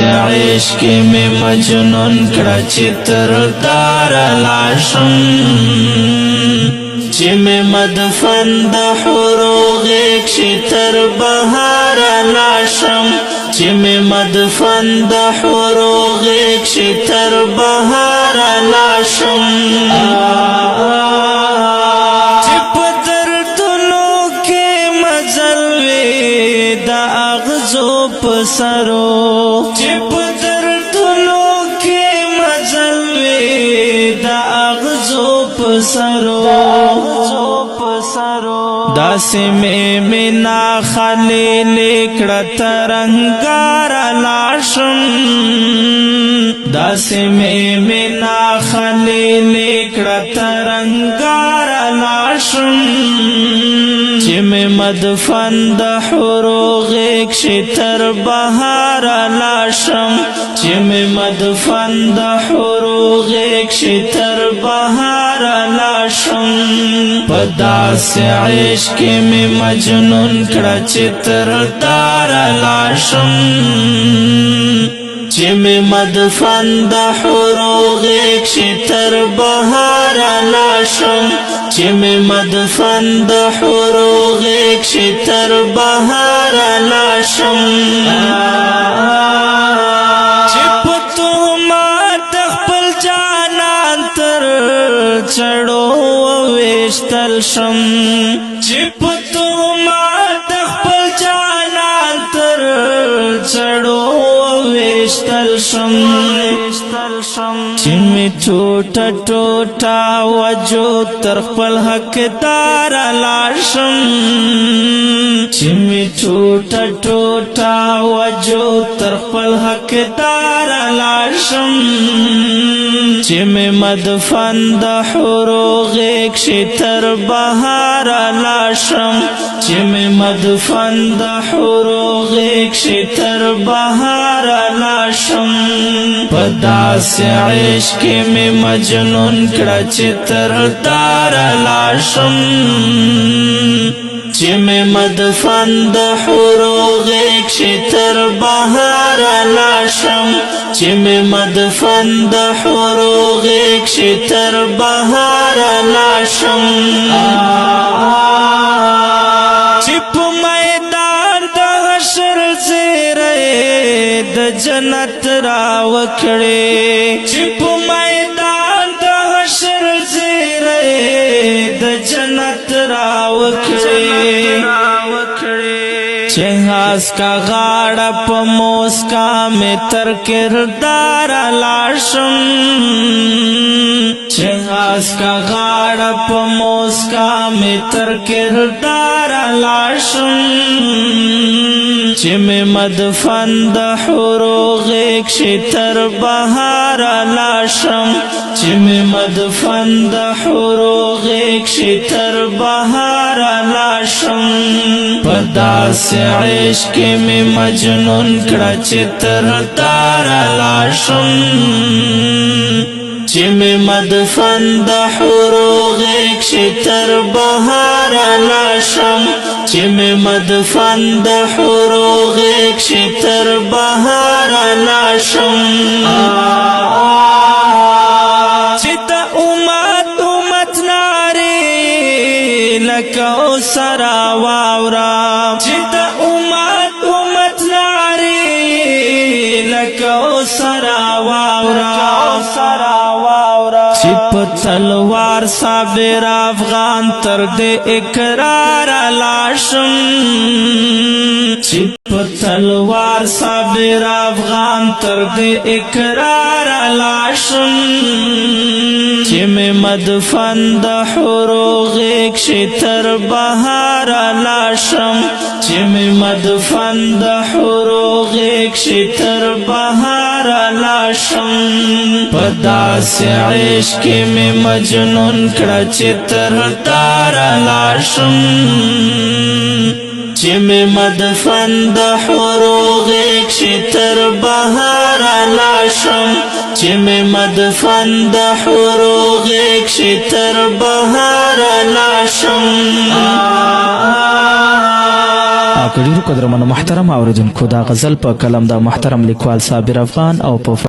عشق میں مجنون کڑا چتر دار لاشم چی میں مدفن دا حروغ ایک شتر بہار لاشم چی میں مدفن دا حروغ ایک شتر بہار لاشم چی پدر دلوں کے مزلوی دا اغزو پسرو چی پدر دلوں کے مزلوی دا اغزو پسرو داسی میں نا خلیل کڑا ترنگار لاشم داسی میں نا خلیل کڑا ترنگار لاشم چی میں مدفن دا حروغ ایک شتر بہار لاشم چی میں مدفن دا حروغ ایک شتر بہار لاشم پدا سے عشق میں مجنون کڑا چتر دار لاشم چی میں مدفن دا حروغ ایک شتر بہار لاشم چی میں مدفن دا حروغ ایک شتر بہار لاشم چی پتو مات خپل جانان تر چڑو ویشتل شم چی پتو مات خپل جانان تر چڑو ویشتل شم چی میں ٹوٹا ٹوٹا وجود تر خپل حق دار لاشم چی میں ٹوٹا ٹوٹا وجود تر خپل حق دار لاشم چی میں مدفن دا حروغ ایک شتر بہار لاشم چی میں مدفن دا حروغ ایک شتر بہار لاشم پدا سے عشق میں مجنون کڑا چتر دار لاشم چی میں مدفن دا حروغ ایک شتر بہار لاشم چی میں مدفن دا حروغ ایک شتر بہار لاشم چی پا میدان دا حشر زیرے دا جنت راوکڑے چی پا میدان دا حشر زیرے دا جنت راوکڑے چہاس کا غاڑا پا موسکا میں تر کردار لاشم چہاس کا غاڑا پا موسکا میں تر کردار لاشم چی میں مدفن دا حروغ ایک شتر بہار لاشم چی میں مدفن دا حروغ ایک شتر بہار لاشم پدا سے عشق میں مجنون کڑا چتر دار لاشم چی میں مدفن دا حروغ ایک شتر بہار لاشم چی میں مدفن دا حروغ ایک شتر بہار لاشم چی دا امت ناری لکو سرا واورا چی دا امت ناری لکو سرا واورا چی پا تلوار صابر افغان تر دے اقرار لاشم چی پا تلوار صابر افغان تر دے اقرار لاشم چی میں مدفن دا حروغ ایک شتر بہار لاشم چی میں مدفن دا حروغ ایک شتر بہار لاشم پدا سے عشق میں مجنون کڑا چتر دار لاشم چی میں مدفن دا حروغ ایک شتر بہار لاشم چی میں مدفن دا حروغ ایک شتر بہار لاشم پاک ډیرو قدرمنو محترم اوریدونکو دا غزل په کلام د محترم لیکوال صابر افغان او په